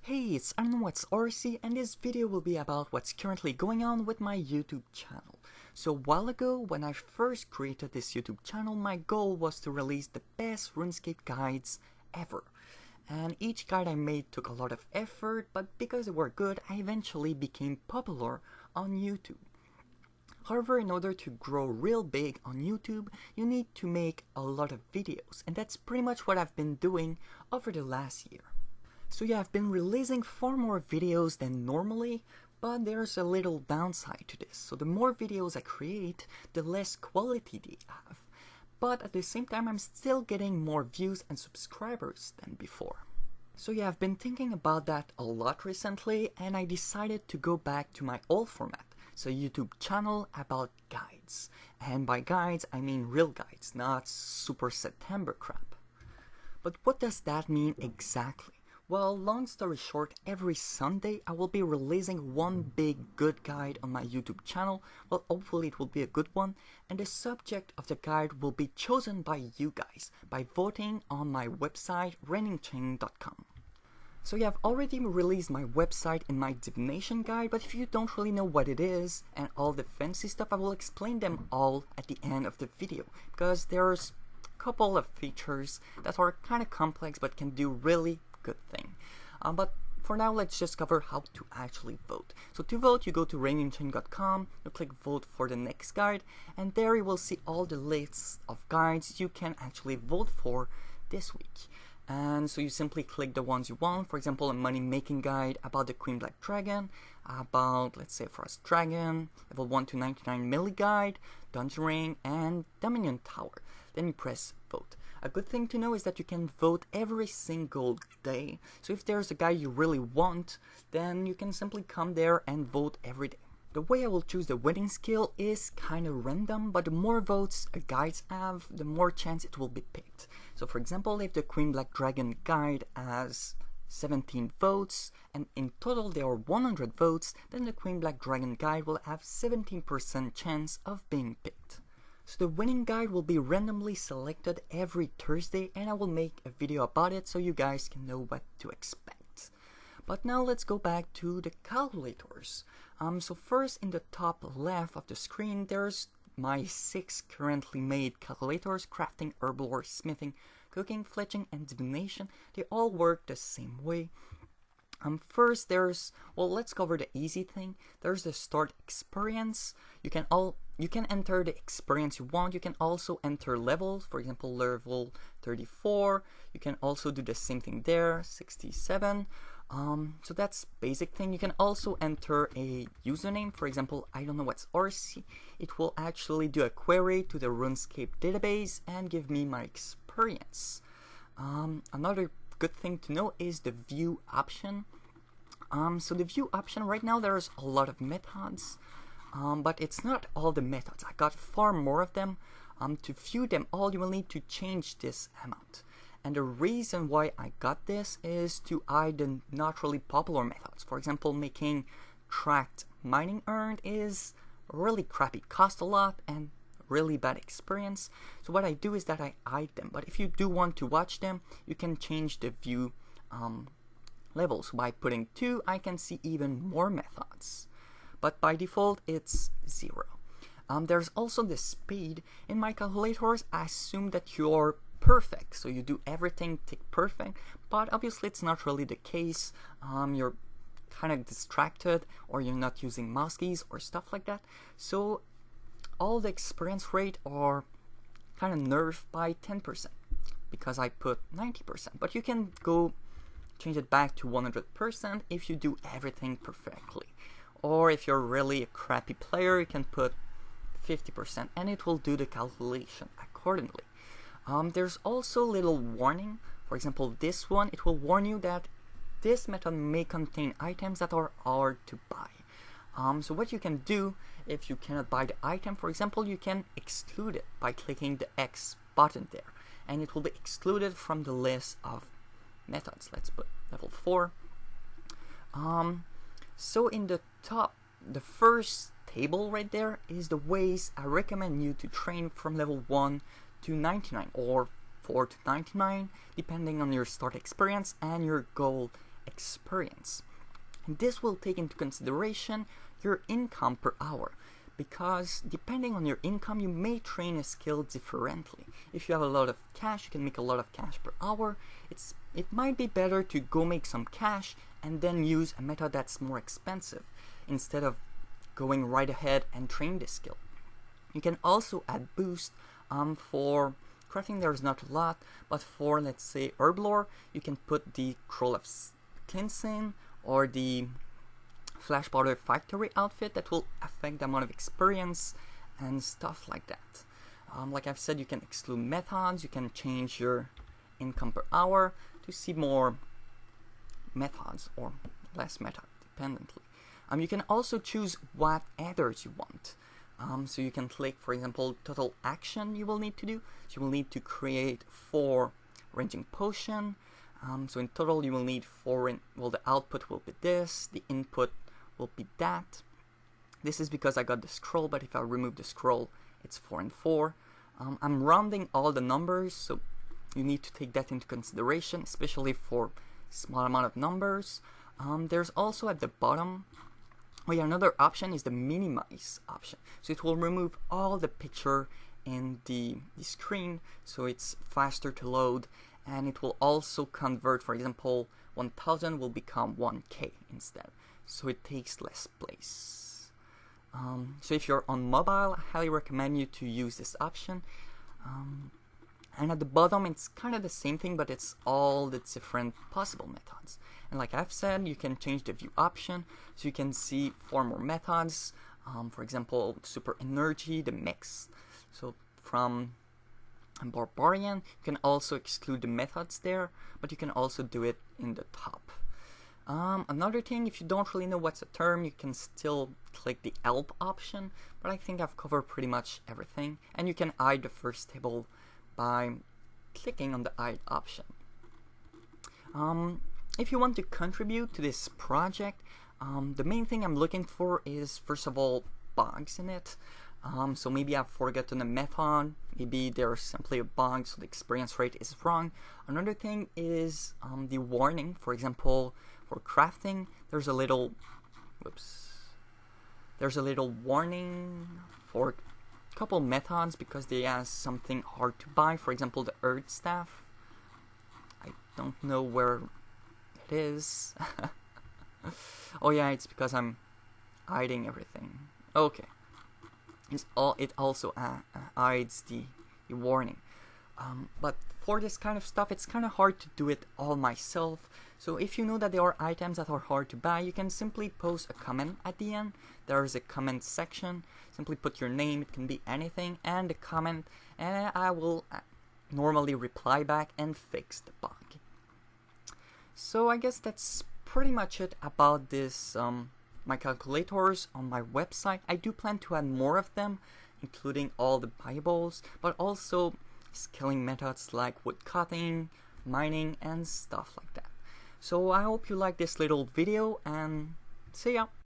Hey, it's IdkWhatsRc, and this video will be about what's currently going on with my YouTube channel. So a while ago, when I first created this YouTube channel, my goal was to release the best RuneScape guides ever. And each guide I made took a lot of effort, but because they were good, I eventually became popular on YouTube. However, in order to grow real big on YouTube, you need to make a lot of videos, and that's pretty much what I've been doing over the last year. So yeah, I've been releasing far more videos than normally, but there's a little downside to this. So the more videos I create, the less quality they have. But at the same time, I'm still getting more views and subscribers than before. So yeah, I've been thinking about that a lot recently, and I decided to go back to my old format. So YouTube channel about guides. And by guides, I mean real guides, not Super September crap. But what does that mean exactly? Well, long story short, every Sunday I will be releasing one big good guide on my YouTube channel. Well, hopefully it will be a good one, and the subject of the guide will be chosen by you guys by voting on my website rainingchain.com. So yeah, I've already released my website in my divination guide, but if you don't really know what it is and all the fancy stuff, I will explain them all at the end of the video, because there's a couple of features that are kind of complex but can do really good thing. But for now, let's just cover how to actually vote. So to vote, you go to rainingchain.com, you click vote for the next guide, and there you will see all the lists of guides you can actually vote for this week. And so you simply click the ones you want. For example, a money making guide about the Queen Black Dragon, about, let's say, Frost Dragon, level 1 to 99 melee guide, Dungeon Ring, and Dominion Tower. Then you press vote. A good thing to know is that you can vote every single day. So if there's a guide you really want, then you can simply come there and vote every day. The way I will choose the winning skill is kind of random, but the more votes a guides have, the more chance it will be picked. So for example, if the Queen Black Dragon guide has 17 votes, and in total there are 100 votes, then the Queen Black Dragon guide will have 17% chance of being picked. So the winning guide will be randomly selected every Thursday, and I will make a video about it so you guys can know what to expect. But now let's go back to the calculators. So first, in the top left of the screen, there's my 6 currently made calculators: crafting, herblore, smithing, cooking, fletching, and divination. They all work the same way. First, let's cover the easy thing. There's the start experience. You can enter the experience you want. You can also enter levels, for example, level 34. You can also do the same thing there, 67. So that's basic thing. You can also enter a username, for example, IdkWhatsRc. It will actually do a query to the RuneScape database and give me my experience. Another good thing to know is the view option. So the view option, right now there's a lot of methods, but it's not all the methods. I got far more of them. To view them all, you will need to change this amount. And the reason why I got this is to hide the not really popular methods. For example, making tracked mining earned is really crappy, cost a lot, and really bad experience. So what I do is that I hide them. But if you do want to watch them, you can change the view levels. By putting 2, I can see even more methods. But by default, it's 0. There's also the speed. In my calculators, I assume that you're perfect, so you do everything tick perfect, but obviously it's not really the case. You're kind of distracted, or you're not using mouse keys or stuff like that, so all the experience rate are kind of nerfed by 10% because I put 90%, but you can go change it back to 100% if you do everything perfectly. Or if you're really a crappy player, you can put 50% and it will do the calculation accordingly. There's also a little warning. For example, this one, it will warn you that this method may contain items that are hard to buy. So what you can do, if you cannot buy the item, for example, you can exclude it by clicking the X button there, and it will be excluded from the list of methods. Let's put level 4. So in the top, the first table right there is the ways I recommend you to train from level 1 to 99 or 4 to 99, depending on your start experience and your goal experience. And this will take into consideration your income per hour, because depending on your income you may train a skill differently. If you have a lot of cash, you can make a lot of cash per hour. It might be better to go make some cash and then use a method that's more expensive instead of going right ahead and train the skill. You can also add boost for crafting. There's not a lot, but for, let's say, herb lore, you can put the Scroll of Cleansing or the Flash Powder Factory outfit that will affect the amount of experience and stuff like that. Like I've said, you can exclude methods, you can change your income per hour to see more methods or less method dependently. You can also choose what adders you want. So you can click, for example, total action you will need to do. So you will need to create 4 ranging potion. So in total you will need 4, well, the output will be this, the input will be that. This is because I got the scroll, but if I remove the scroll, it's 4 and 4. I'm rounding all the numbers, so you need to take that into consideration, especially for small amount of numbers. There's also at the bottom, another option is the minimize option. So it will remove all the picture in the screen, so it's faster to load, and it will also convert, for example, 1000 will become 1k instead, so it takes less place. So if you're on mobile, I highly recommend you to use this option. And at the bottom it's kind of the same thing, but it's all the different possible methods. And like I've said, you can change the view option, so you can see 4 more methods. For example, super energy, the mix. So from barbarian, you can also exclude the methods there, but you can also do it in the top. Another thing, if you don't really know what's a term, you can still click the help option, but I think I've covered pretty much everything. And you can hide the first table by clicking on the hide option. If you want to contribute to this project, the main thing I'm looking for is, first of all, bugs in it. So maybe I've forgotten a method, maybe there's simply a bug, so the experience rate is wrong. Another thing is the warning. For example, for crafting, there's a little warning for a couple methods because they have something hard to buy. For example, the earth staff. I don't know where it is. Oh yeah, it's because I'm hiding everything. Okay. It also hides the warning. But for this kind of stuff, it's kind of hard to do it all myself. So if you know that there are items that are hard to buy, you can simply post a comment at the end. There is a comment section. Simply put your name, it can be anything, and the comment, and I will normally reply back and fix the bug. So I guess that's pretty much it about this my calculators on my website. I do plan to add more of them, including all the Bibles, but also scaling methods like wood cutting, mining, and stuff like that. So I hope you like this little video, and see ya!